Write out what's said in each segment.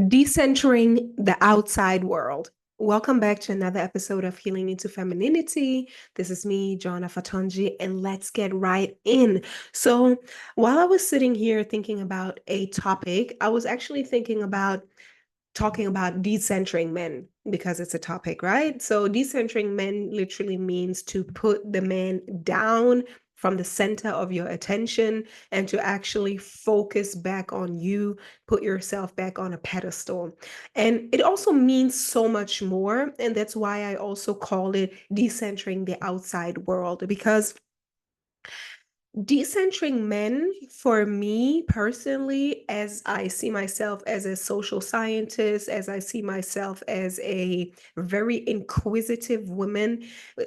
Decentering the outside world. Welcome back to another episode of Healing into Femininity. This is me, Joanna Fatonji, and let's get right in. So, while I was sitting here thinking about a topic, I was actually thinking about talking about decentering men because it's a topic, right? So decentering men literally means to put the man down from the center of your attention and to actually focus back on you, put yourself back on a pedestal. And it also means so much more. And that's why I also call it decentering the outside world, because decentering men, for me personally, as I see myself as a social scientist, as I see myself as a very inquisitive woman,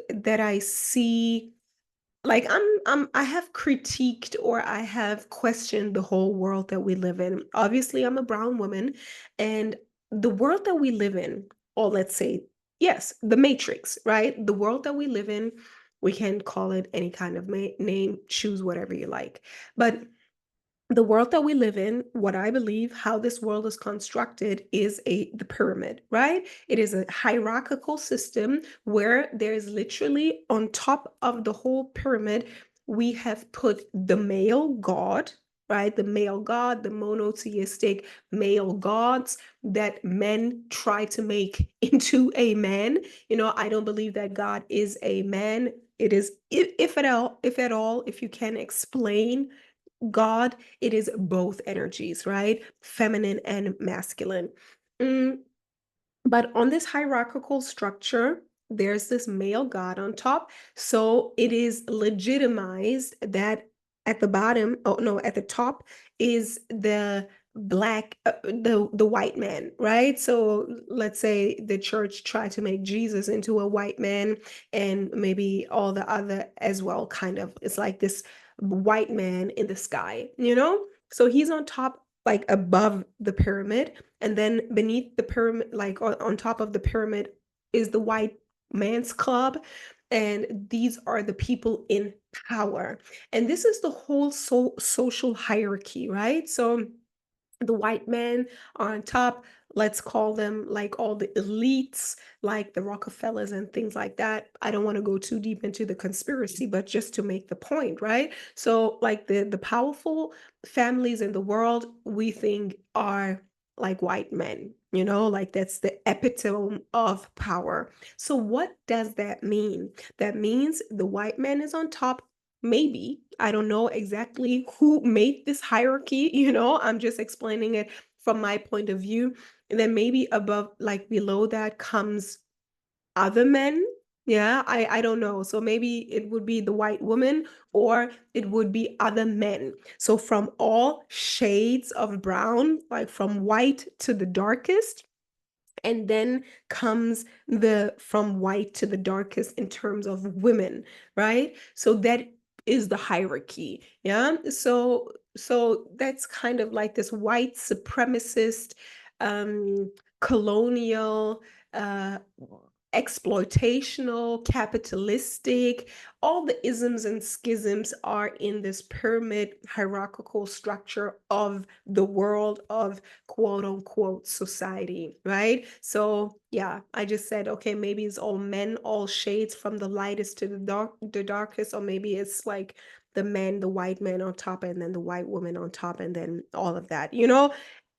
that I see like I have critiqued or I have questioned the whole world that we live in. Obviously, I'm a brown woman, and the world that we live in, or let's say, yes, the matrix, right? The world that we live in, we can call it any kind of name, choose whatever you like. But the world that we live in, what I believe, how this world is constructed is the pyramid, right? It is a hierarchical system where there is literally on top of the whole pyramid, we have put the male god, right? The male god, the monotheistic male gods that men try to make into a man. I don't believe that God is a man. It is, if at all, if you can explain God, it is both energies, right? Feminine and masculine. Mm, but on this hierarchical structure, there's this male God on top. So it is legitimized that at the bottom, oh no, at the top is the black the white man, right? So let's say the church tried to make Jesus into a white man, and maybe all the other as well, kind of. It's like this white man in the sky. So he's on top, like above the pyramid, and then beneath the pyramid, like on top of the pyramid, is the white man's club. And these are the people in power. And this is the whole social hierarchy, right? So the white men are on top. Let's call them like all the elites, like the Rockefellers and things like that. I don't want to go too deep into the conspiracy, but just to make the point, right? So like the powerful families in the world, we think are like white men, like that's the epitome of power. So what does that mean? That means the white man is on top. Maybe. I don't know exactly who made this hierarchy, I'm just explaining it from my point of view. And then maybe above, like below that comes other men. Yeah, I don't know. So maybe it would be the white woman or it would be other men. So from all shades of brown, like from white to the darkest, and then comes the from white to the darkest in terms of women, right? So that is the hierarchy. Yeah, so that's kind of like this white supremacist, um colonial, uh exploitational, capitalistic. All the isms and schisms are in this pyramid hierarchical structure of the world of quote unquote society, right? So yeah, I just said, okay, maybe it's all men, all shades from the lightest to the darkest, or maybe it's like the men, the white man on top, and then the white woman on top, and then all of that.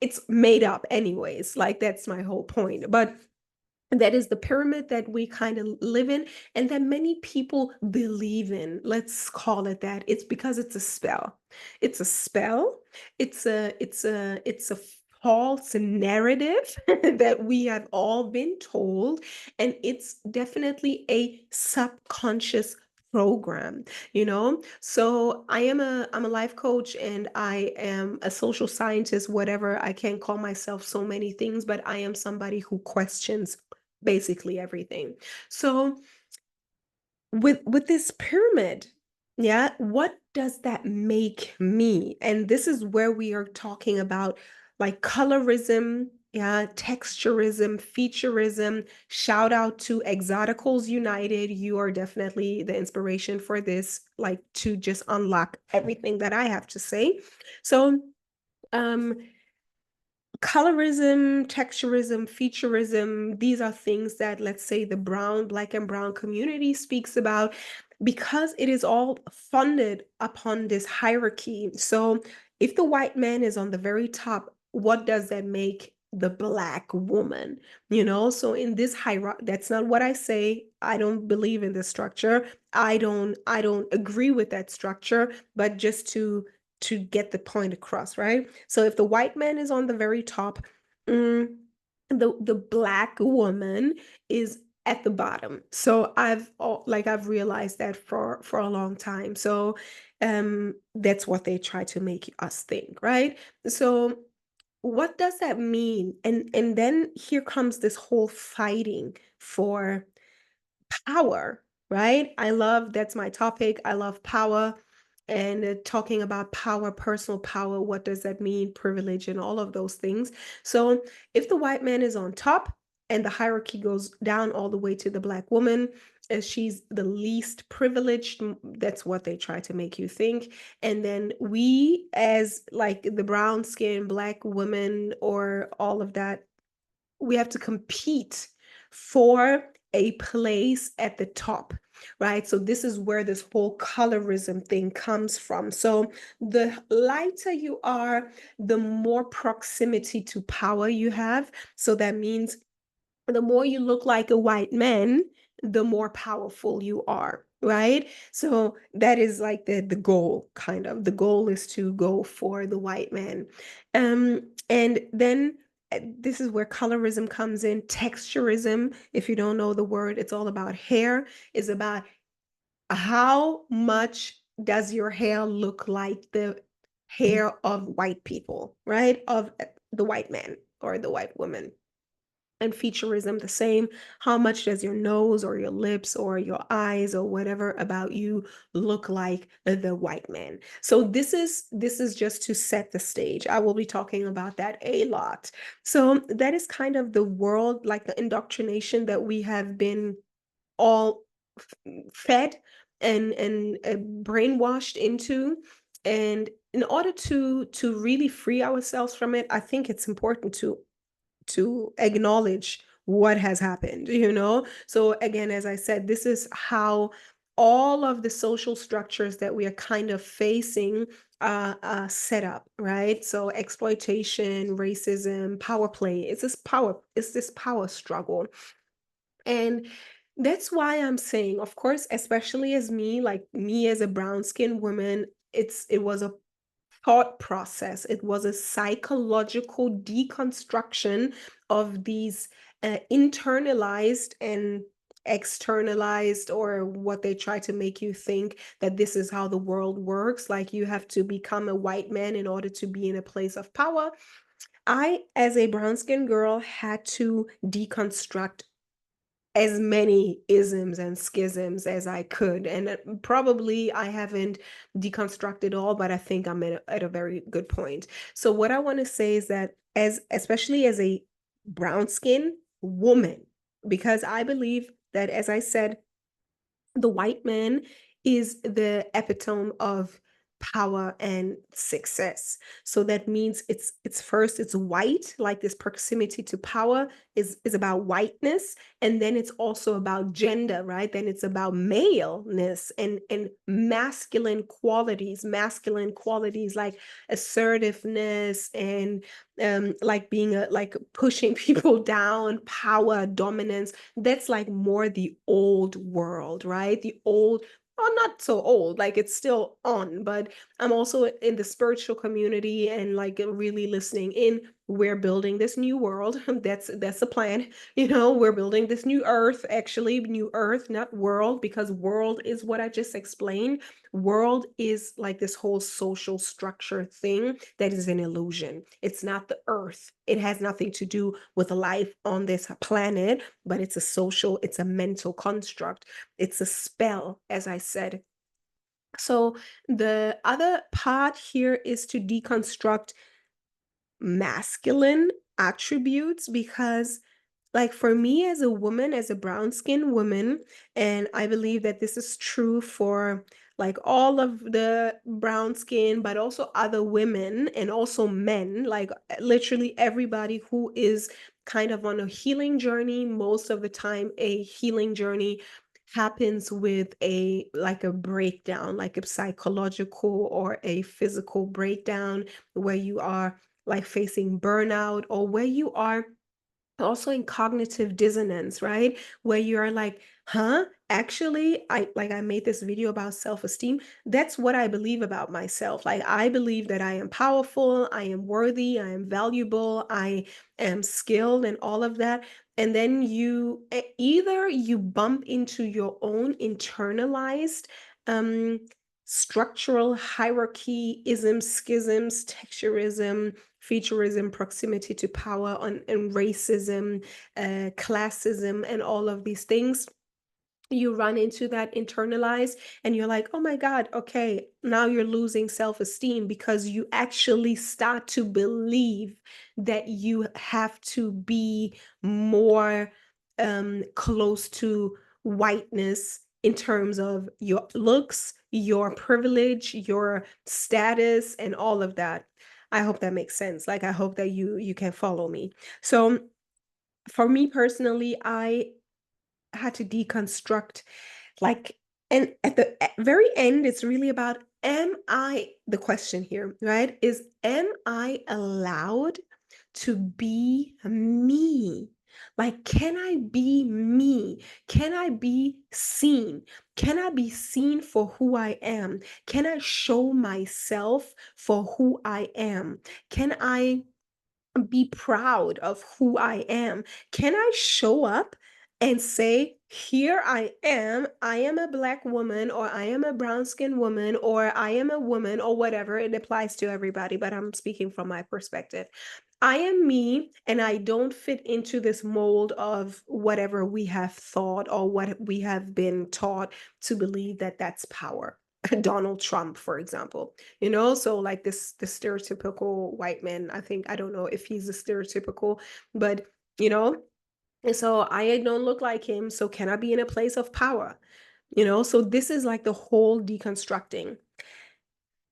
It's made up anyways. Like that's my whole point. But that is the pyramid that we kind of live in, and that many people believe in. Let's call it that. It's because it's a spell. It's a spell. It's a false narrative that we have all been told, and it's definitely a subconscious program. So I'm a life coach, and I am a social scientist, whatever. I can't call myself so many things, but I am somebody who questions basically everything. So with this pyramid, yeah, what does that make me? And this is where we are talking about like colorism, yeah, texturism, featureism. Shout out to Exoticals United. You are definitely the inspiration for this, like to just unlock everything that I have to say. So, um, colorism, texturism, featureism, these are things that, let's say, the brown, black and brown community speaks about because it is all funded upon this hierarchy. So if the white man is on the very top, what does that make the black woman? So in this hierarchy, that's not what I say. I don't believe in this structure. I don't agree with that structure, but just to get the point across, right? So if the white man is on the very top, mm, the black woman is at the bottom. So I've realized that for a long time. So that's what they try to make us think, right? So what does that mean? And then here comes this whole fighting for power, right? That's my topic. I love power and talking about power, personal power. What does that mean? Privilege and all of those things. So if the white man is on top and the hierarchy goes down all the way to the black woman, as she's the least privileged, that's what they try to make you think. And then we, as like the brown skin black women or all of that, we have to compete for a place at the top, right? So this is where this whole colorism thing comes from. So the lighter you are, the more proximity to power you have. So that means the more you look like a white man, the more powerful you are, right? So that is like the goal, kind of. The goal is to go for the white man. And then this is where colorism comes in, texturism. If you don't know the word, it's all about hair, is about how much does your hair look like the hair of white people, right? Of the white man or the white woman. And featureism the same. How much does your nose or your lips or your eyes or whatever about you look like the white man? So this is just to set the stage. I will be talking about that a lot. So that is kind of the world, like the indoctrination that we have been all fed and brainwashed into. And in order to really free ourselves from it, I think it's important to acknowledge what has happened. So again, as I said, this is how all of the social structures that we are kind of facing set up, right? So exploitation, racism, power play, it's this power struggle. And that's why I'm saying, of course, especially as me, like me as a brown skinned woman, it was a thought process. It was a psychological deconstruction of these internalized and externalized, or what they try to make you think that this is how the world works. Like you have to become a white man in order to be in a place of power. I, as a brown skinned girl, had to deconstruct as many isms and schisms as I could. And probably I haven't deconstructed all, but I think I'm at a very good point. So what I want to say is that especially as a brown skin woman, because I believe that, as I said, the white man is the epitome of power and success. So that means it's first it's white, like this proximity to power is about whiteness, and then it's also about gender, right? Then it's about maleness and masculine qualities like assertiveness and like being like pushing people down, power, dominance. That's like more the old world, right? The old, well, not so old, like it's still on, but I'm also in the spiritual community and like really listening in. We're building this new world. That's the plan. We're building this new earth, actually, new earth, not world, because world is what I just explained. World is like this whole social structure thing that is an illusion. It's not the earth. It has nothing to do with life on this planet, but it's a mental construct. It's a spell, as I said. So the other part here is to deconstruct masculine attributes, because like for me as a woman, as a brown skinned woman, and I believe that this is true for like all of the brown skin, but also other women and also men, like literally everybody who is kind of on a healing journey. Most of the time, a healing journey happens with a like a breakdown, like a psychological or a physical breakdown where you are like facing burnout or where you are also in cognitive dissonance, right? Where you're like, huh? Actually, I made this video about self-esteem. That's what I believe about myself. Like I believe that I am powerful, I am worthy, I am valuable, I am skilled and all of that. And then either you bump into your own internalized um structural hierarchy, isms, schisms, texturism, featureism, proximity to power, and racism, classism, and all of these things. You run into that internalized, and you're like, oh my God, okay, now you're losing self esteem because you actually start to believe that you have to be more close to whiteness in terms of your looks, your privilege, your status, and all of that. I hope that makes sense. Like I hope that you can follow me. So for me personally, I had to deconstruct like, and at the very end, it's really about, the question here, right? Is, am I allowed to be me? Like, can I be me? Can I be seen? Can I be seen for who I am? Can I show myself for who I am? Can I be proud of who I am? Can I show up and say, here I am a black woman, or I am a brown skinned woman, or I am a woman, or whatever? It applies to everybody, but I'm speaking from my perspective. I am me, and I don't fit into this mold of whatever we have thought or what we have been taught to believe that that's power. Donald Trump, for example. So like the stereotypical white man, I think, I don't know if he's a stereotypical, but you know so I don't look like him, so can I be in a place of power? So this is like the whole deconstructing.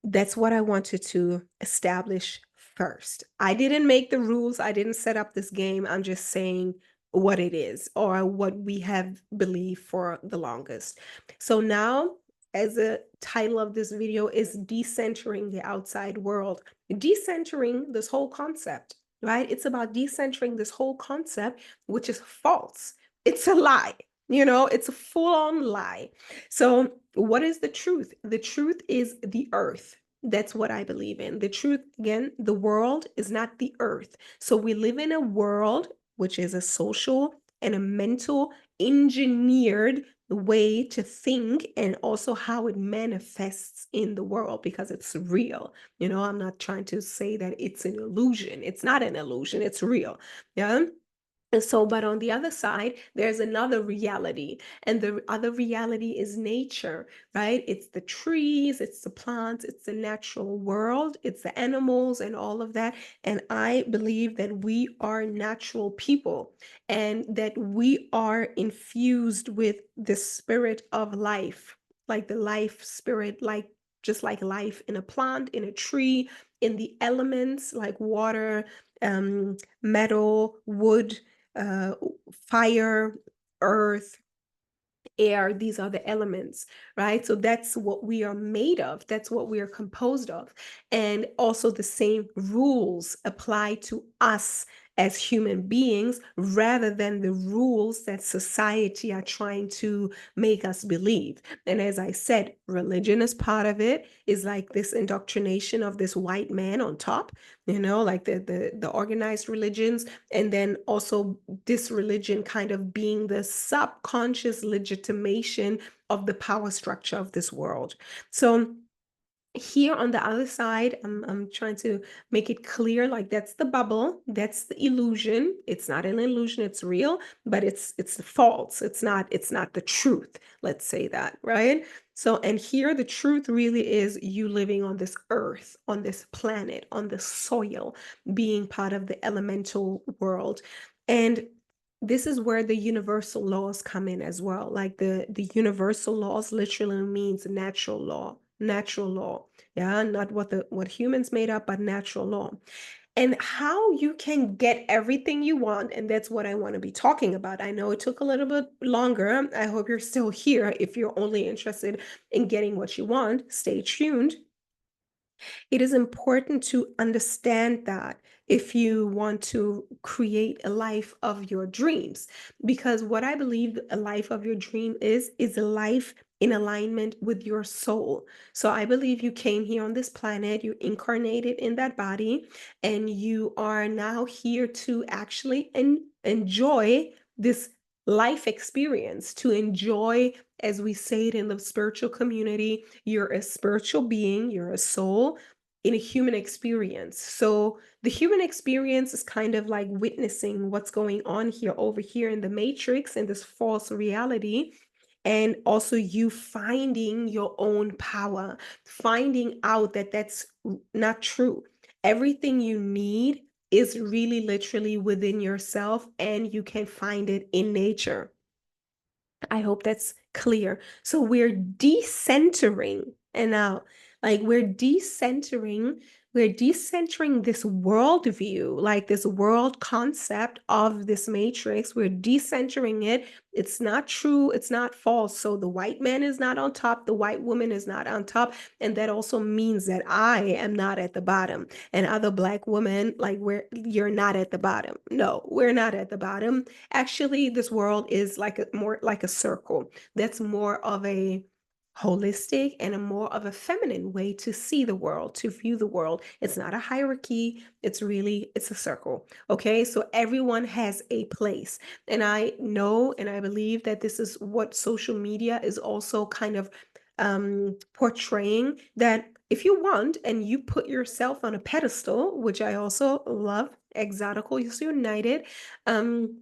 That's what I wanted to establish first. I didn't make the rules, I didn't set up this game. I'm just saying what it is, or what we have believed for the longest. So now, as the title of this video is decentering the outside world, decentering this whole concept, right? It's about decentering this whole concept, which is false. It's a lie. It's a full-on lie. So what is the truth? The truth is the earth. That's what I believe in. The truth, again, the world is not the earth. So we live in a world which is a social and a mental engineered way to think, and also how it manifests in the world, because it's real. I'm not trying to say that it's an illusion. It's not an illusion, it's real. Yeah. And so, but on the other side, there's another reality. And the other reality is nature, right? It's the trees, it's the plants, it's the natural world, it's the animals and all of that. And I believe that we are natural people, and that we are infused with the spirit of life, like the life spirit, like just like life in a plant, in a tree, in the elements like water, metal, wood, uh, fire, earth, air. These are the elements, right? So that's what we are made of. That's what we are composed of. And also the same rules apply to us as human beings, rather than the rules that society are trying to make us believe. And as I said, religion is part of it, is like this indoctrination of this white man on top, like the organized religions, and then also this religion kind of being the subconscious legitimation of the power structure of this world. So here on the other side, I'm trying to make it clear, like that's the bubble, that's the illusion. It's not an illusion, it's real, but it's false. It's not the truth. Let's say that, right? So, and here the truth really is you living on this earth, on this planet, on the soil, being part of the elemental world. And this is where the universal laws come in as well. Like the universal laws literally means natural law. Yeah, not what humans made up, but natural law. And how you can get everything you want, and that's what I want to be talking about. I know it took a little bit longer. I hope you're still here. If you're only interested in getting what you want, stay tuned. It is important to understand that if you want to create a life of your dreams, because what I believe a life of your dream is a life in alignment with your soul. So I believe you came here on this planet, you incarnated in that body, and you are now here to actually enjoy this life experience, to enjoy, as we say it in the spiritual community, you're a spiritual being, you're a soul in a human experience. So the human experience is kind of like witnessing what's going on here over here in the matrix in this false reality. And also you finding your own power, finding out that that's not true. Everything you need is really literally within yourself, and you can find it in nature. I hope that's clear. So we're decentering, and now, like we're decentering this worldview, like this world concept of this matrix. We're decentering it. It's not true, it's not false. So the white man is not on top, the white woman is not on top. And that also means that I am not at the bottom. And other black women, like you're not at the bottom. No, we're not at the bottom. Actually, this world is like a more like a circle. That's more of a holistic and a more of a feminine way to see the world, to view the world. It's not a hierarchy, it's a circle. Okay? So everyone has a place. And I know and I believe that this is what social media is also kind of portraying, that if you want and you put yourself on a pedestal, which I also love, Exoticals United, um,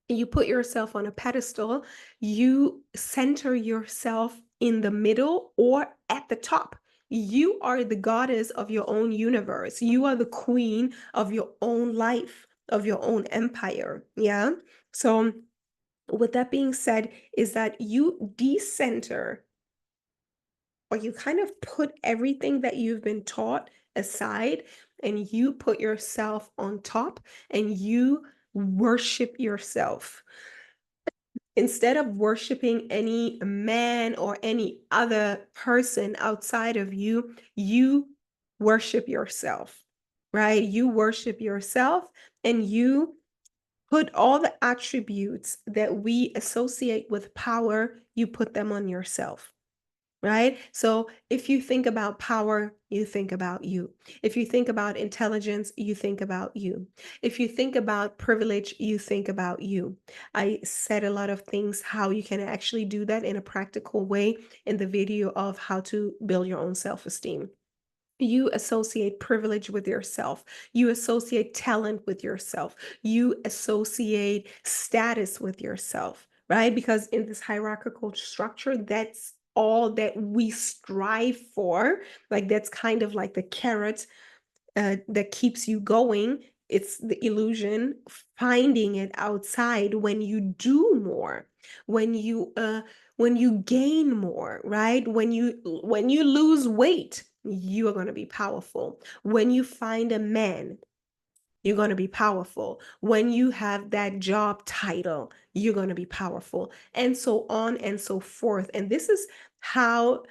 you put yourself on a pedestal, you center yourself in the middle or at the top. You are the goddess of your own universe. You are the queen of your own life, of your own empire. Yeah. So, with that being said, is that you decenter, or you kind of put everything that you've been taught aside, and you put yourself on top, and you worship yourself. Instead of worshiping any man or any other person outside of you, you worship yourself, right? You worship yourself, and you put all the attributes that we associate with power, you put them on yourself. Right? So if you think about power, you think about you. If you think about intelligence, you think about you. If you think about privilege, you think about you. I said a lot of things how you can actually do that in a practical way in the video of how to build your own self-esteem. You associate privilege with yourself. You associate talent with yourself. You associate status with yourself, right? Because in this hierarchical structure, that's all that we strive for. Like, that's kind of like the carrot that keeps you going. It's the illusion, finding it outside when you do more, when you gain more, right? When you lose weight, you are going to be powerful. When you find a man, you're going to be powerful. When you have that job title, you're going to be powerful, and so on and so forth. And this is how,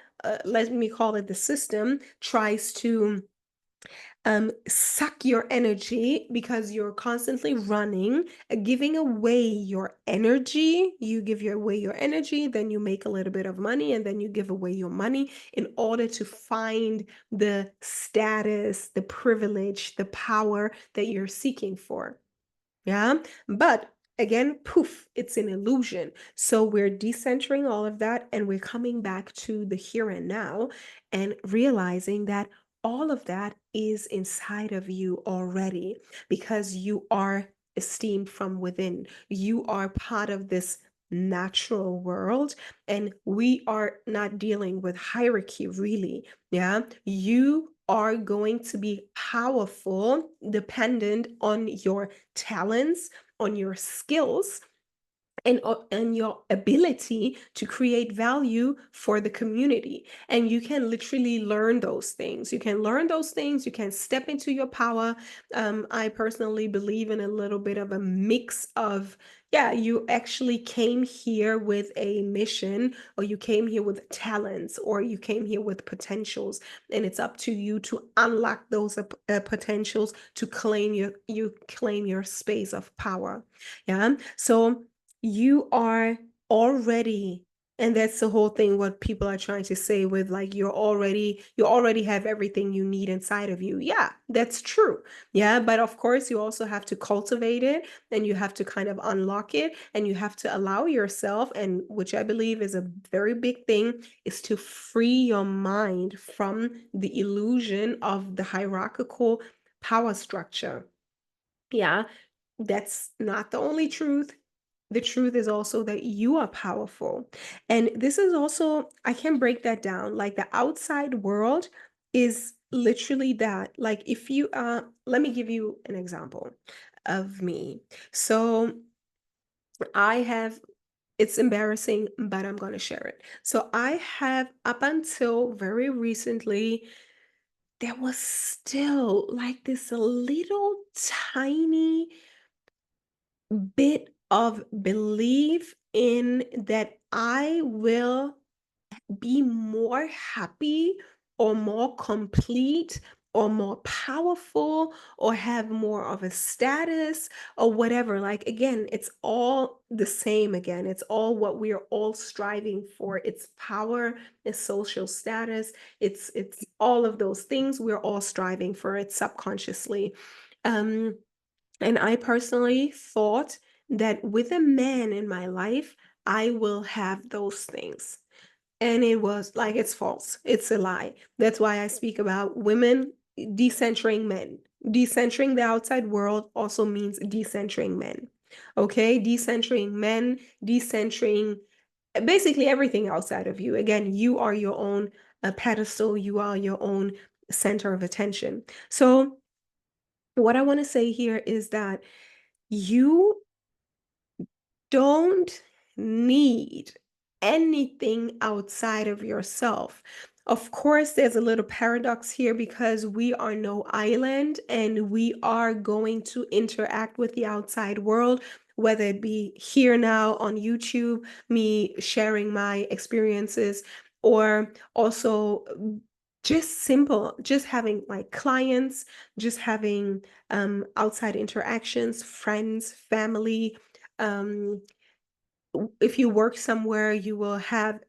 let me call it, the system tries to suck your energy, because you're constantly running, giving away your energy. You give away your energy, then you make a little bit of money, and then you give away your money in order to find the status, the privilege, the power that you're seeking for. Yeah. But again, poof, it's an illusion. So we're decentering all of that, and we're coming back to the here and now, and realizing that all of that is inside of you already, because you are esteemed from within. You are part of this natural world, and we are not dealing with hierarchy, really. Yeah. You are going to be powerful dependent on your talents, on your skills. and your ability to create value for the community. And you can literally learn those things. You can learn those things. You can step into your power. I personally believe in a little bit of a mix of, yeah, you actually came here with a mission, or you came here with talents, or you came here with potentials, and it's up to you to unlock those potentials to claim your space of power. Yeah. So you are already, and that's the whole thing what people are trying to say with like you already have everything you need inside of you. Yeah, that's true. Yeah, but of course you also have to cultivate it, and you have to kind of unlock it, and you have to allow yourself, and which I believe is a very big thing, is to free your mind from the illusion of the hierarchical power structure. Yeah, that's not the only truth. The truth is also that you are powerful. And this is also, I can break that down. Like the outside world is literally that. Like if you let me give you an example of me. So I have, it's embarrassing, but I'm going to share it. So I have, up until very recently, there was still like this little tiny bit of belief in that I will be more happy or more complete or more powerful or have more of a status or whatever. Like, again, it's all the same again. It's all what we are all striving for. It's power, it's social status, it's all of those things we're all striving for it subconsciously. Um, and I personally thought that with a man in my life, I will have those things. And it was like, it's false. It's a lie. That's why I speak about women decentering men. Decentering the outside world also means decentering men. Okay? Decentering men, decentering basically everything outside of you. Again, you are your own pedestal, you are your own center of attention. So, what I want to say here is that you don't need anything outside of yourself. Of course, there's a little paradox here because we are no island and we are going to interact with the outside world, whether it be here now on YouTube, me sharing my experiences, or also just simple, just having like clients, just having outside interactions, friends, family. Um, if you work somewhere, you will have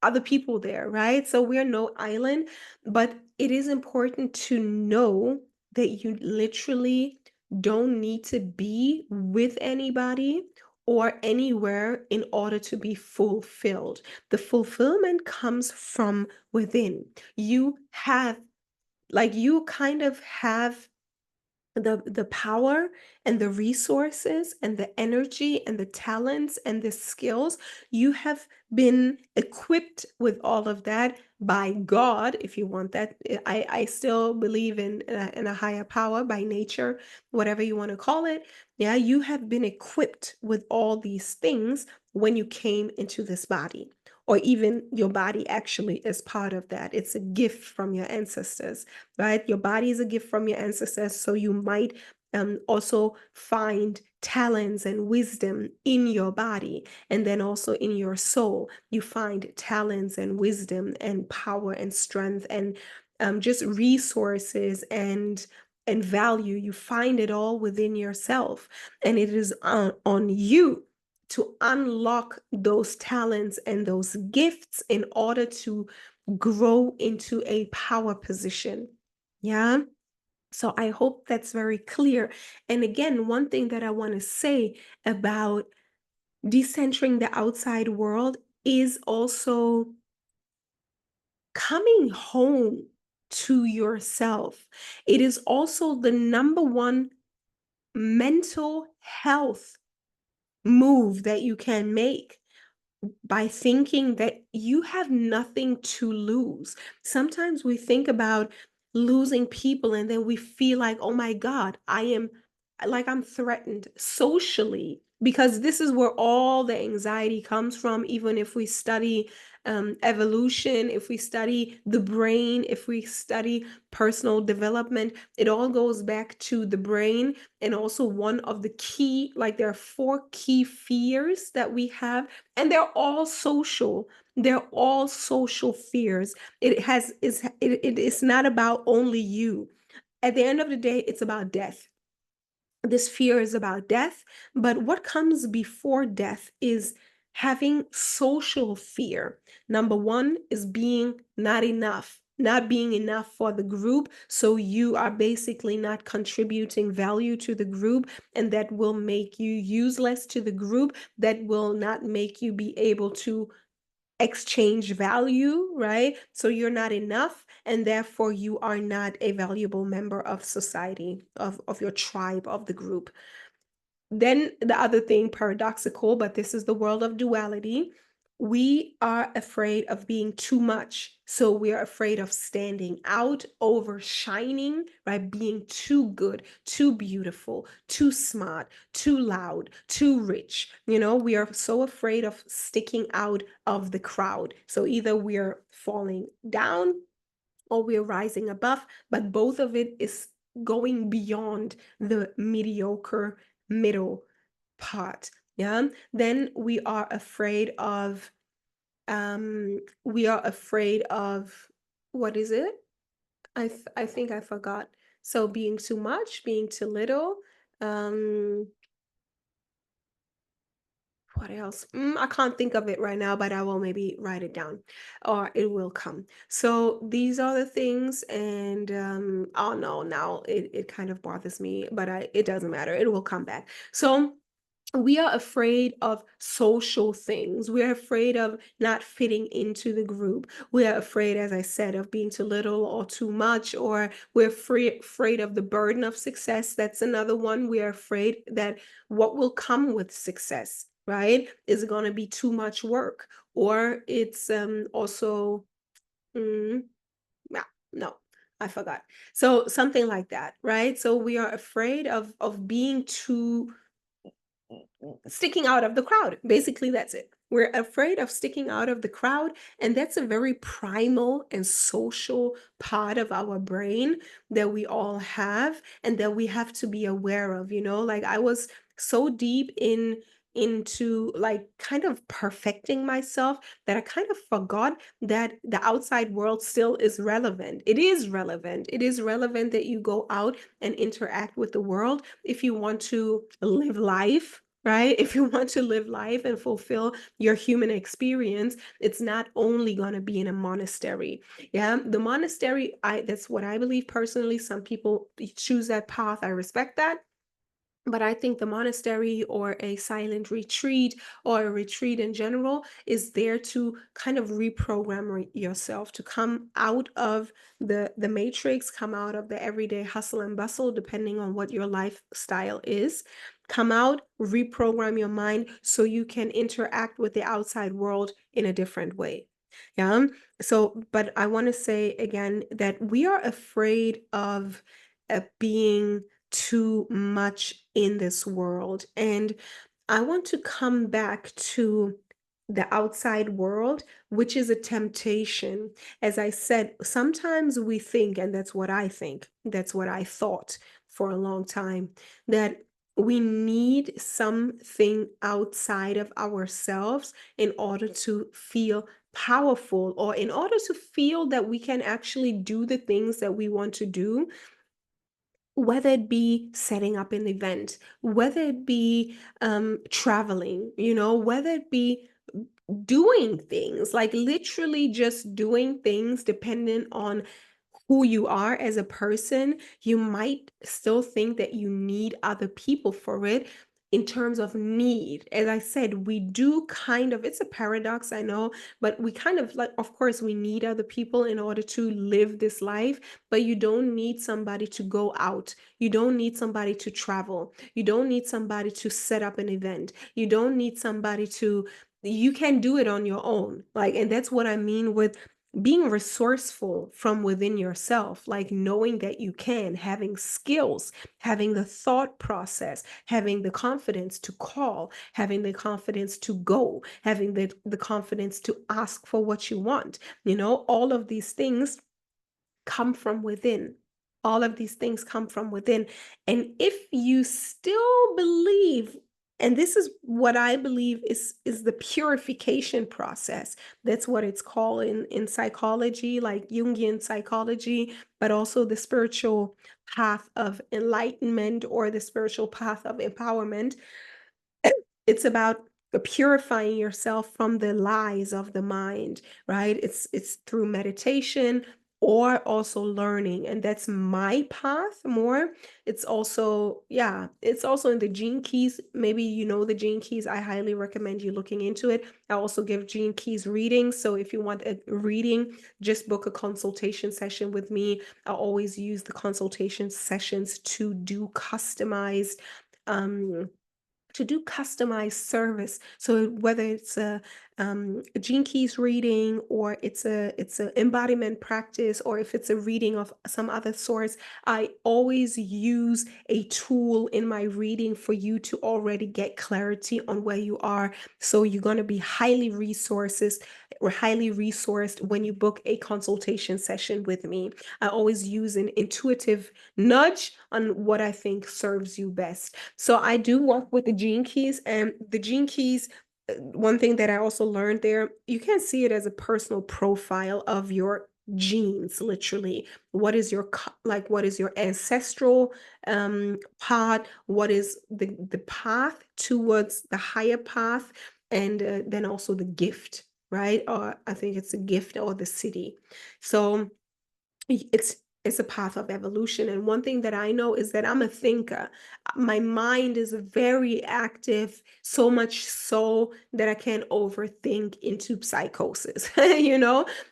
other people there, right? So we're no island, but it is important to know that you literally don't need to be with anybody or anywhere in order to be fulfilled. The fulfillment comes from within. You have, like, you kind of have the power and the resources and the energy and the talents and the skills. You have been equipped with all of that by God, if you want that. I still believe in a higher power, by nature, whatever you want to call it. Yeah, you have been equipped with all these things when you came into this body, or even your body actually is part of that. It's a gift from your ancestors, right? Your body is a gift from your ancestors, so you might also find talents and wisdom in your body, and then also in your soul you find talents and wisdom and power and strength and just resources and value. You find it all within yourself, and it is on you to unlock those talents and those gifts in order to grow into a power position. Yeah. So I hope that's very clear. And again, one thing that I want to say about decentering the outside world is also coming home to yourself. It is also the number one mental health move that you can make, by thinking that you have nothing to lose. Sometimes we think about losing people and then we feel like, oh my God, I'm threatened socially. because this is where all the anxiety comes from. Even if we study evolution, if we study the brain, if we study personal development, it all goes back to the brain. And also, one of the key, like, there are four key fears that we have, and they're all social fears. It is not about only you. At the end of the day, it's about death. This fear is about death, but what comes before death is having social fear. Number one is being not enough, not being enough for the group. So you are basically not contributing value to the group, and that will make you useless to the group. That will not make you be able to exchange value, right? So you're not enough, and therefore you are not a valuable member of society, of your tribe, of the group. Then the other thing, paradoxical, but this is the world of duality. We are afraid of being too much. So we are afraid of standing out, overshining, right? Being too good, too beautiful, too smart, too loud, too rich. We are so afraid of sticking out of the crowd. So either we're falling down or we're rising above, but both of it is going beyond the mediocre middle part. Yeah. Then we are afraid of, what is it? I think I forgot. So being too much, being too little. Um, what else? I can't think of it right now, but I will maybe write it down or it will come. So these are the things, and oh no, now it kind of bothers me, but it doesn't matter. It will come back. So we are afraid of social things. We're afraid of not fitting into the group. We are afraid, as I said, of being too little or too much, or we're afraid of the burden of success. That's another one. We are afraid that what will come with success, right? Is it going to be too much work? Or it's also, mm, yeah, no, I forgot. So something like that, right? So we are afraid of being too sticking out of the crowd. Basically, that's it. We're afraid of sticking out of the crowd, and that's a very primal and social part of our brain that we all have and that we have to be aware of. Like, I was so deep into, like, kind of perfecting myself, that I kind of forgot that the outside world still is relevant. It is relevant. It is relevant that you go out and interact with the world if you want to live life, right? If you want to live life and fulfill your human experience, it's not only going to be in a monastery. Yeah, the monastery, that's what I believe personally. Some people choose that path. I respect that. But I think the monastery or a silent retreat or a retreat in general is there to kind of reprogram yourself, to come out of the matrix, come out of the everyday hustle and bustle, depending on what your lifestyle is. Come out, reprogram your mind so you can interact with the outside world in a different way. Yeah. So, but I want to say again that we are afraid of being too much in this world. And I want to come back to the outside world, which is a temptation. As I said, sometimes we think, and that's what I think, that's what I thought for a long time, that we need something outside of ourselves in order to feel powerful, or in order to feel that we can actually do the things that we want to do, whether it be setting up an event, whether it be traveling, whether it be doing things, like literally just doing things dependent on who you are as a person. You might still think that you need other people for it. In terms of need, as I said, we do kind of, it's a paradox, I know, but we kind of, like, of course we need other people in order to live this life, but you don't need somebody to go out, you don't need somebody to travel, you don't need somebody to set up an event, you don't need somebody to, you can do it on your own. Like, and that's what I mean with being resourceful from within yourself, like knowing that you can, having skills, having the thought process, having the confidence to call, having the confidence to go, having the confidence to ask for what you want. All of these things come from within. All of these things come from within. And if you still believe, and this is what I believe is the purification process. That's what it's called in psychology, like Jungian psychology, but also the spiritual path of enlightenment or the spiritual path of empowerment. It's about purifying yourself from the lies of the mind, right? It's through meditation or also learning, and that's my path more. It's also, yeah, it's also in the gene keys. Maybe you know the gene keys. I highly recommend you looking into it. I also give gene keys readings, so if you want a reading, just book a consultation session with me. I always use the consultation sessions um to do customized service. So whether it's a gene keys reading, or it's a embodiment practice, or if it's a reading of some other source, I always use a tool in my reading for you to already get clarity on where you are. So you're going to be highly resourced when you book a consultation session with me. I always use an intuitive nudge on what I think serves you best. So I do work with the gene keys, and the gene keys, one thing that I also learned there, you can see it as a personal profile of your genes, literally. What is your ancestral path? What is the path towards the higher path? And then also the gift, right? Or I think it's a gift or the city. So it's a path of evolution. And one thing that I know is that I'm a thinker. My mind is very active, so much so that I can overthink into psychosis,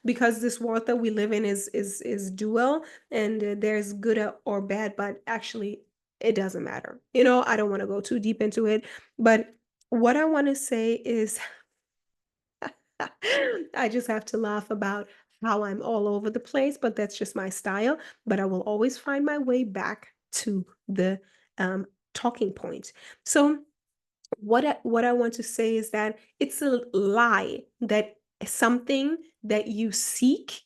because this world that we live in is dual, and there's good or bad, but actually it doesn't matter. I don't want to go too deep into it, but what I want to say is I just have to laugh about how I'm all over the place, but that's just my style. But I will always find my way back to the talking point. So, what I want to say is that it's a lie that something that you seek,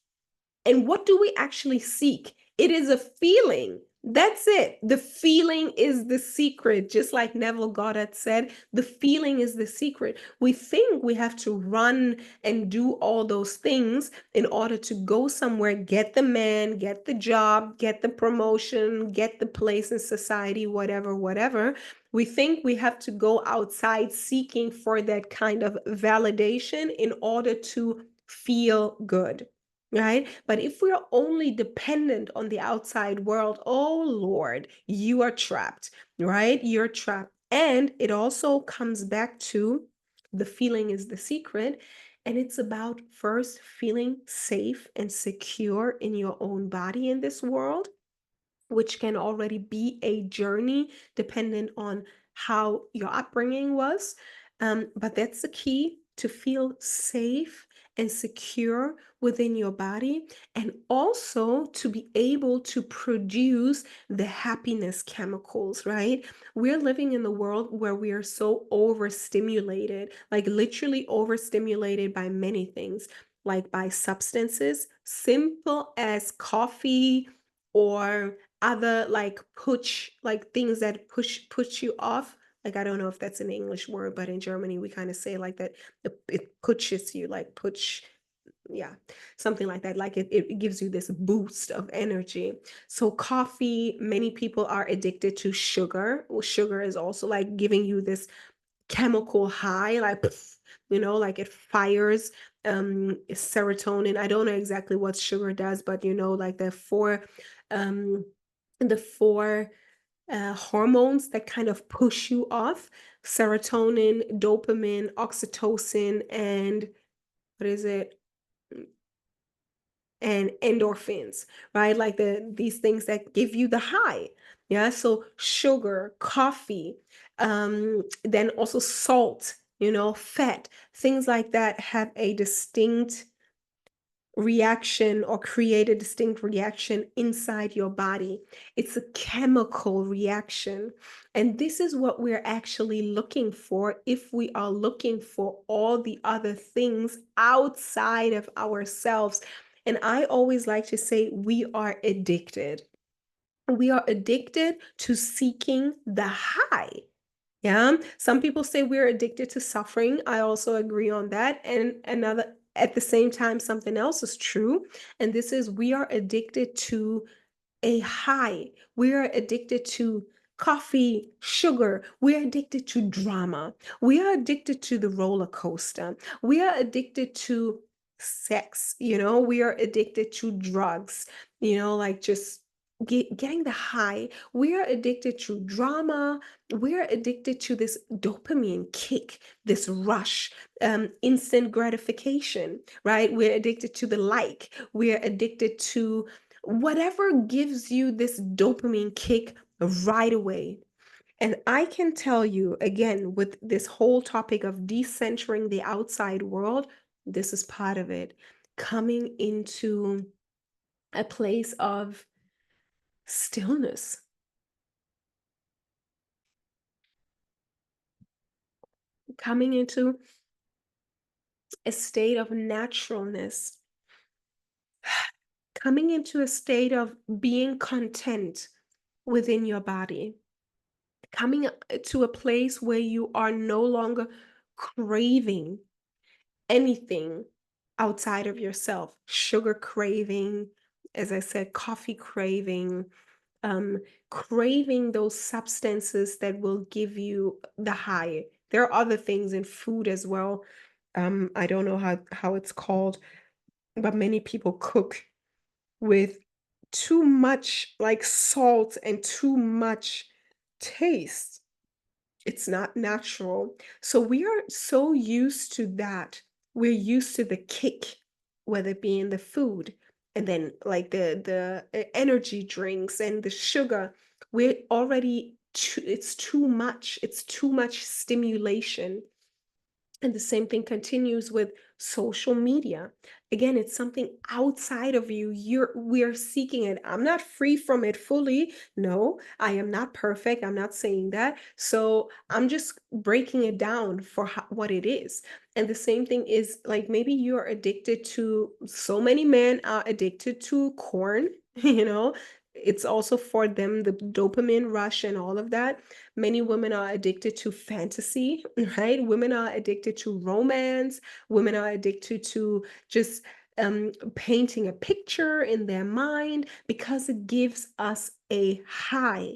and what do we actually seek? It is a feeling. That's it. The feeling is the secret. Just like Neville Goddard said, the feeling is the secret. We think we have to run and do all those things in order to go somewhere, get the man, get the job, get the promotion, get the place in society, whatever, whatever. We think we have to go outside seeking for that kind of validation in order to feel good, right? But if we're only dependent on the outside world, oh Lord, you are trapped, right? You're trapped. And it also comes back to the feeling is the secret. And it's about first feeling safe and secure in your own body in this world, which can already be a journey dependent on how your upbringing was. But that's the key, to feel safe and secure within your body, and also to be able to produce the happiness chemicals, right? We're living in the world where we are so overstimulated, like literally overstimulated by many things, like by substances, simple as coffee, or other like things that push you off. Like, I don't know if that's an English word, but in Germany we kind of say like that, it pushes you, like push, yeah, something like that, like it gives you this boost of energy. So coffee, many people are addicted to sugar. Well, sugar is also like giving you this chemical high, like like it fires serotonin. I don't know exactly what sugar does, but like um the four hormones that kind of push you off: serotonin, dopamine, oxytocin, and what is it? And endorphins, right? Like these things that give you the high. Yeah. So sugar, coffee, then also salt, fat, things like that have a distinct reaction or create a distinct reaction inside your body. It's a chemical reaction. And this is what we're actually looking for if we are looking for all the other things outside of ourselves. And I always like to say we are addicted. We are addicted to seeking the high. Yeah. Some people say we're addicted to suffering. I also agree on that. And another, at the same time, something else is true. And this is we are addicted to a high. We are addicted to coffee, sugar. We are addicted to drama. We are addicted to the roller coaster. We are addicted to sex. We are addicted to drugs, like just getting the high. We are addicted to drama. We are addicted to this dopamine kick, this rush, instant gratification, right? We're addicted to the like. We're addicted to whatever gives you this dopamine kick right away. And I can tell you again, with this whole topic of decentering the outside world, this is part of it. Coming into a place of stillness, coming into a state of naturalness, coming into a state of being content within your body, coming to a place where you are no longer craving anything outside of yourself. Sugar craving, as I said, coffee craving, um, craving those substances that will give you the high. There are other things in food as well. I don't know how it's called, but many people cook with too much like salt and too much taste. It's not natural. So we are so used to that. We're used to the kick, whether it be in the food and then like the energy drinks and the sugar. We're already it's too much. It's too much stimulation. And the same thing continues with social media. Again, it's something outside of you. We're seeking it. I'm not free from it fully. No, I am not perfect. I'm not saying that. So I'm just breaking it down for what it is. And the same thing is like maybe you're addicted to, so many men are addicted to corn, you know. It's also for them the dopamine rush and all of that. Many women are addicted to fantasy, right? Women are addicted to romance. Women are addicted to just painting a picture in their mind because it gives us a high.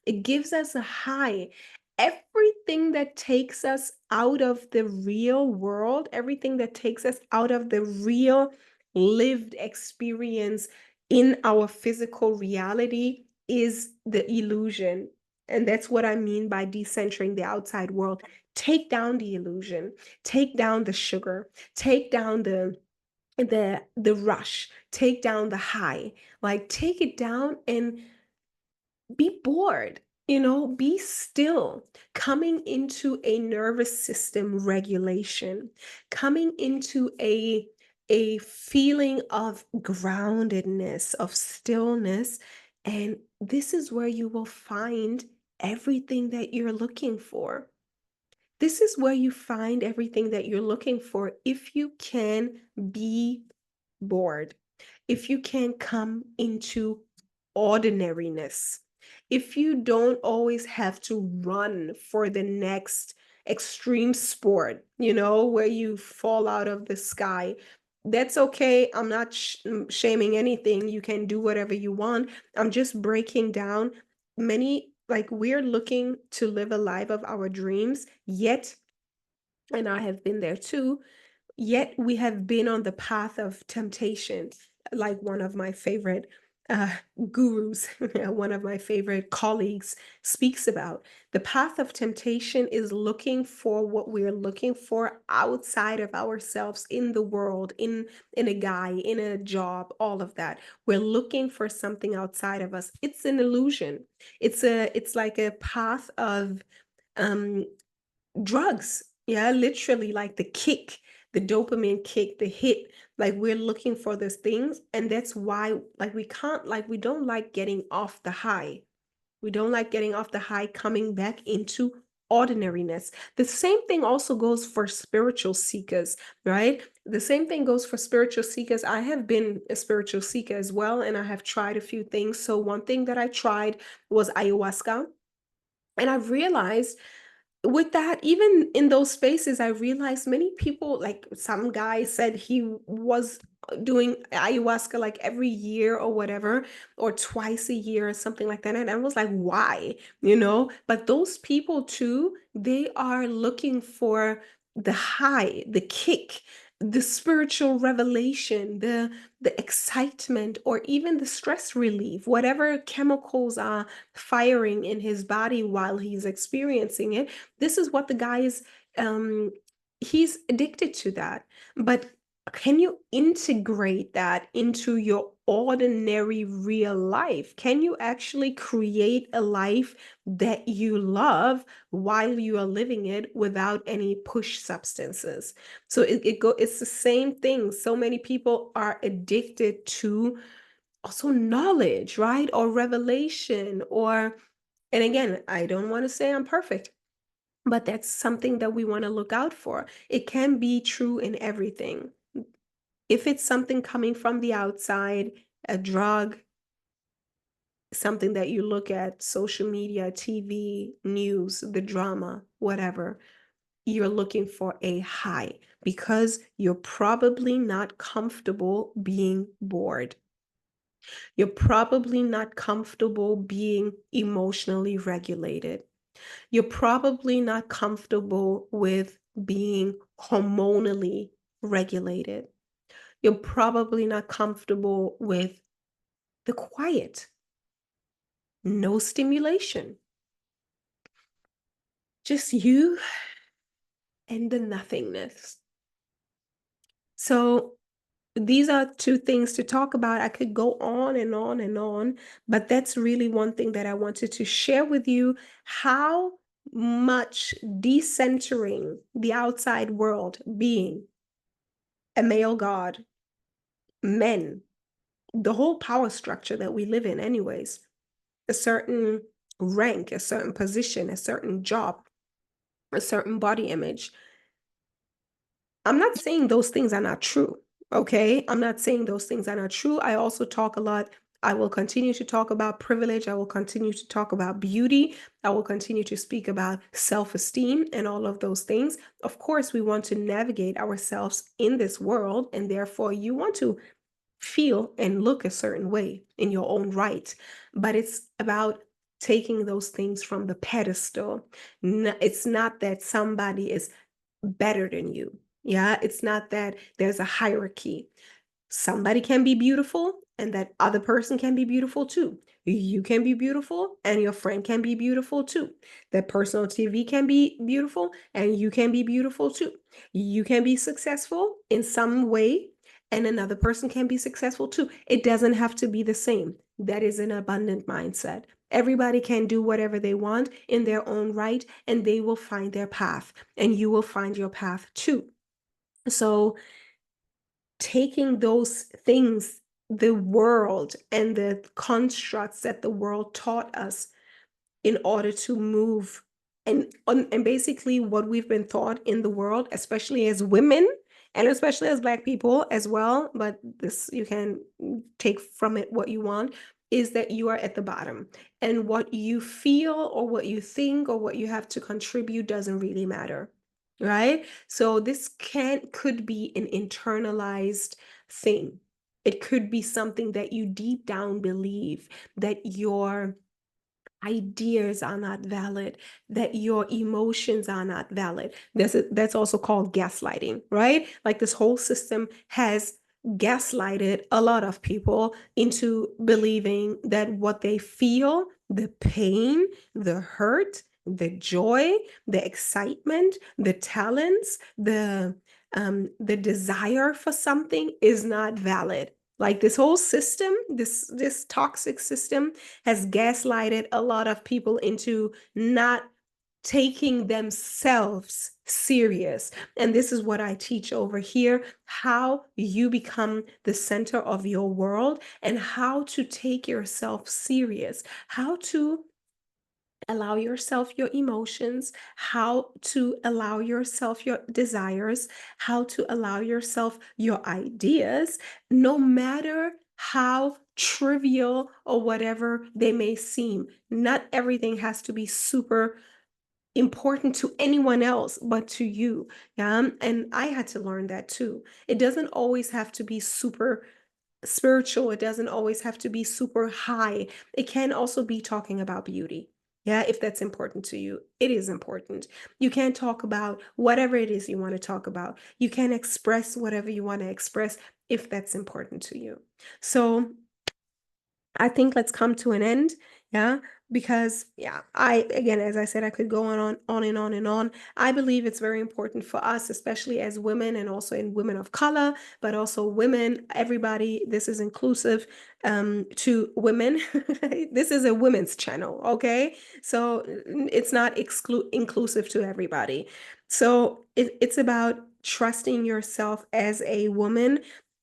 It gives us a high. Everything that takes us out of the real world, everything that takes us out of the real lived experience in our physical reality is the illusion. And that's what I mean by decentering the outside world. Take down the illusion, take down the sugar, take down the rush, take down the high. Like take it down and be bored, be still, coming into a nervous system regulation, coming into a feeling of groundedness, of stillness. And this is where you will find everything that you're looking for. This is where you find everything that you're looking for if you can be bored, if you can come into ordinariness, if you don't always have to run for the next extreme sport, where you fall out of the sky. That's okay. I'm not shaming anything. You can do whatever you want. I'm just breaking down many, like we're looking to live a life of our dreams, yet, and I have been there too, yet we have been on the path of temptation, like one of my favorite uh, gurus, one of my favorite colleagues speaks about. The path of temptation is looking for what we're looking for outside of ourselves in the world, in a guy, in a job, all of that. We're looking for something outside of us. It's an illusion. It's like a path of um drugs. Yeah, literally like the kick, the dopamine kick, the hit, like we're looking for those things, and that's why like we don't like getting off the high. We don't like getting off the high, coming back into ordinariness. The same thing also goes for spiritual seekers, right? The same thing goes for spiritual seekers. I have been a spiritual seeker as well, and I have tried a few things. So, one thing that I tried was ayahuasca. And I realized with that, even in those spaces, I realized many people, like some guy said he was doing ayahuasca like every year or whatever, or twice a year or something like that. And I was like, why? But those people too, they are looking for the high, the kick, the spiritual revelation, the excitement, or even the stress relief, whatever chemicals are firing in his body while he's experiencing it. This is what the guy is, um he's addicted to that. But can you integrate that into your ordinary real life? Can you actually create a life that you love while you are living it without any push substances? So it's the same thing. So many people are addicted to also knowledge, right? Or revelation, or, and again, I don't want to say I'm perfect, but that's something that we want to look out for. It can be true in everything. If it's something coming from the outside, a drug, something that you look at, social media, TV, news, the drama, whatever, you're looking for a high because you're probably not comfortable being bored. You're probably not comfortable being emotionally regulated. You're probably not comfortable with being hormonally regulated. You're probably not comfortable with the quiet, no stimulation, just you and the nothingness. So, these are two things to talk about. I could go on and on and on, but that's really one thing that I wanted to share with you, how much decentering the outside world, being a male god, men, the whole power structure that we live in, anyways, a certain rank, a certain position, a certain job, a certain body image. I'm not saying those things are not true. Okay. I'm not saying those things are not true. I also talk a lot. I will continue to talk about privilege. I will continue to talk about beauty. I will continue to speak about self esteem and all of those things. Of course, we want to navigate ourselves in this world, and therefore, you want to feel and look a certain way in your own right. But it's about taking those things from the pedestal. It's not that somebody is better than you. Yeah, it's not that there's a hierarchy. Somebody can be beautiful and that other person can be beautiful too. You can be beautiful and your friend can be beautiful too. That person on TV can be beautiful and you can be beautiful too. You can be successful in some way and another person can be successful too. It doesn't have to be the same. That is an abundant mindset. Everybody can do whatever they want in their own right, and they will find their path, and you will find your path too. So, taking those things, the world and the constructs that the world taught us in order to move, and basically what we've been taught in the world, especially as women and especially as Black people as well, but this you can take from it what you want, is that you are at the bottom, and what you feel or what you think or what you have to contribute doesn't really matter, right? So this could be an internalized thing. It could be something that you deep down believe, that your ideas are not valid, that your emotions are not valid. That's also called gaslighting, right? Like this whole system has gaslighted a lot of people into believing that what they feel, the pain, the hurt, the joy, the excitement, the talents, the desire for something is not valid. Like this whole system, this toxic system has gaslighted a lot of people into not taking themselves serious. And this is what I teach over here, how you become the center of your world and how to take yourself serious, how to allow yourself your emotions, how to allow yourself your desires, how to allow yourself your ideas, no matter how trivial or whatever they may seem. Not everything has to be super important to anyone else but to you. Yeah. And I had to learn that too. It doesn't always have to be super spiritual. It doesn't always have to be super high. It can also be talking about beauty. Yeah, if that's important to you, it is important. You can talk about whatever it is you want to talk about. You can express whatever you want to express if that's important to you. So I think let's come to an end. Yeah. Because yeah, I again, as I said, I could go on and on and on. I believe it's very important for us, especially as women and also in women of color, but also women, everybody, this is inclusive to women. This is a women's channel, okay? So it's not inclusive to everybody. So it's about trusting yourself as a woman,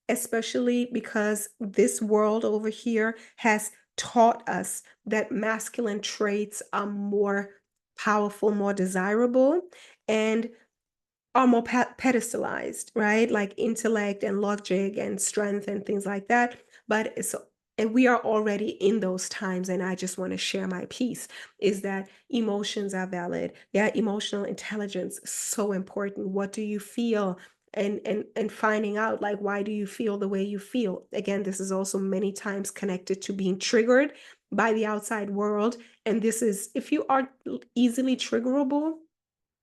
especially because this world over here has taught us that masculine traits are more powerful, more desirable, and are more pedestalized, right? Like intellect and logic and strength and things like that. But it's and we are already in those times, and I just want to share my piece is that emotions are valid. Yeah, emotional intelligence is so important. What do you feel? And finding out like why do you feel the way you feel? Again, this is also many times connected to being triggered by the outside world. And this is if you are easily triggerable,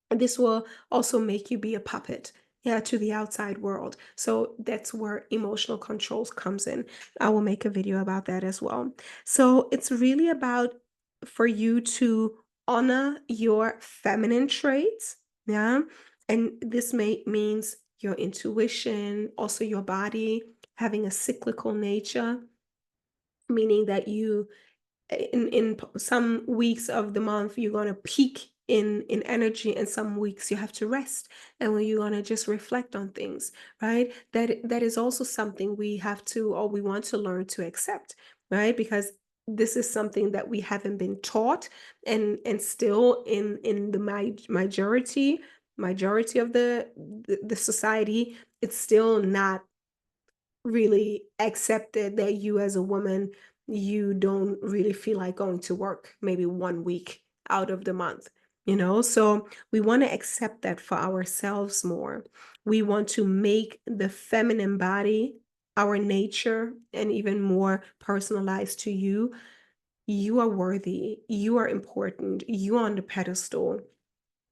this will also make you be a puppet, yeah, to the outside world. So that's where emotional controls comes in. I will make a video about that as well. So it's really about for you to honor your feminine traits, yeah, and this may means your intuition, also your body having a cyclical nature, meaning that you some weeks of the month you're going to peak in energy, and some weeks you have to rest, and when you're going to just reflect on things, right? That is also something we have to or we want to learn to accept, right? Because this is something that we haven't been taught, and still in the majority of the society, it's still not really accepted that you as a woman, you don't really feel like going to work maybe 1 week out of the month, so we want to accept that for ourselves more. We want to make the feminine body our nature and even more personalized to you. You are worthy, you are important, you are on the pedestal,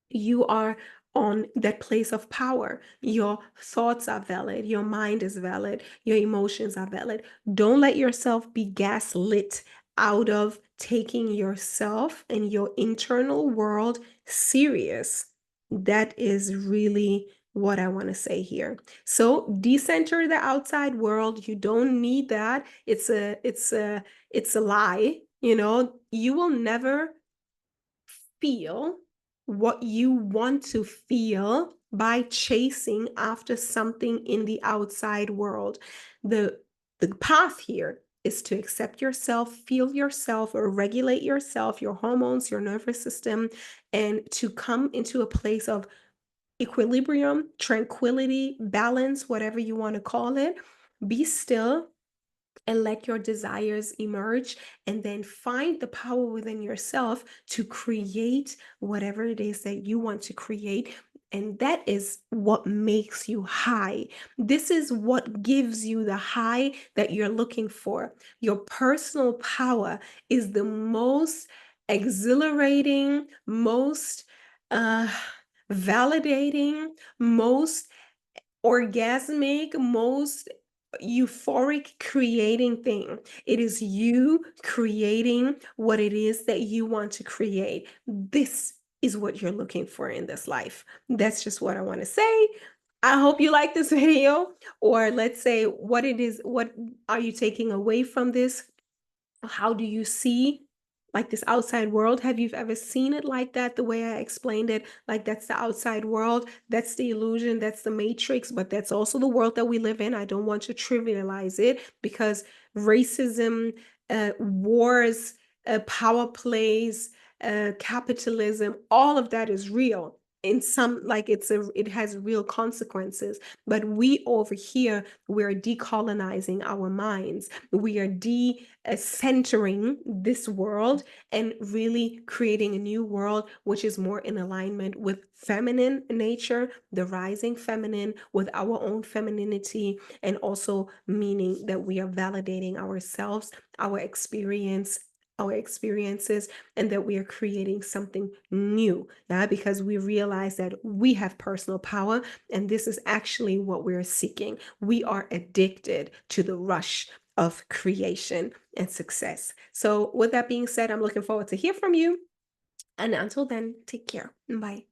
you are on that place of power. Your thoughts are valid. Your mind is valid. Your emotions are valid. Don't let yourself be gaslit out of taking yourself and your internal world serious. That is really what I want to say here. So decenter the outside world. You don't need that. It's a lie. You will never feel what you want to feel by chasing after something in the outside world. The the path here is to accept yourself, feel yourself, or regulate yourself, your hormones, your nervous system, and to come into a place of equilibrium, tranquility, balance, whatever you want to call it. Be still and let your desires emerge, and then find the power within yourself to create whatever it is that you want to create. And that is what makes you high. This is what gives you the high that you're looking for. Your personal power is the most exhilarating, most uh, validating, most orgasmic, most euphoric creating thing. It is you creating what it is that you want to create. This is what you're looking for in this life. That's just what I want to say. I hope you like this video, or let's say what are you taking away from this? How do you see like this outside world. Have you ever seen it like that, the way I explained it? Like that's the outside world, that's the illusion, that's the matrix, but that's also the world that we live in. I don't want to trivialize it because racism, wars, power plays, capitalism, all of that is real. In some, like it has real consequences. But we over here, we're decolonizing our minds. We are centering this world and really creating a new world which is more in alignment with feminine nature, the rising feminine, with our own femininity, and also meaning that we are validating ourselves, our experience, our experiences, and that we are creating something new. Yeah, because we realize that we have personal power, and this is actually what we're seeking. We are addicted to the rush of creation and success. So, with that being said, I'm looking forward to hear from you. And until then, take care. Bye.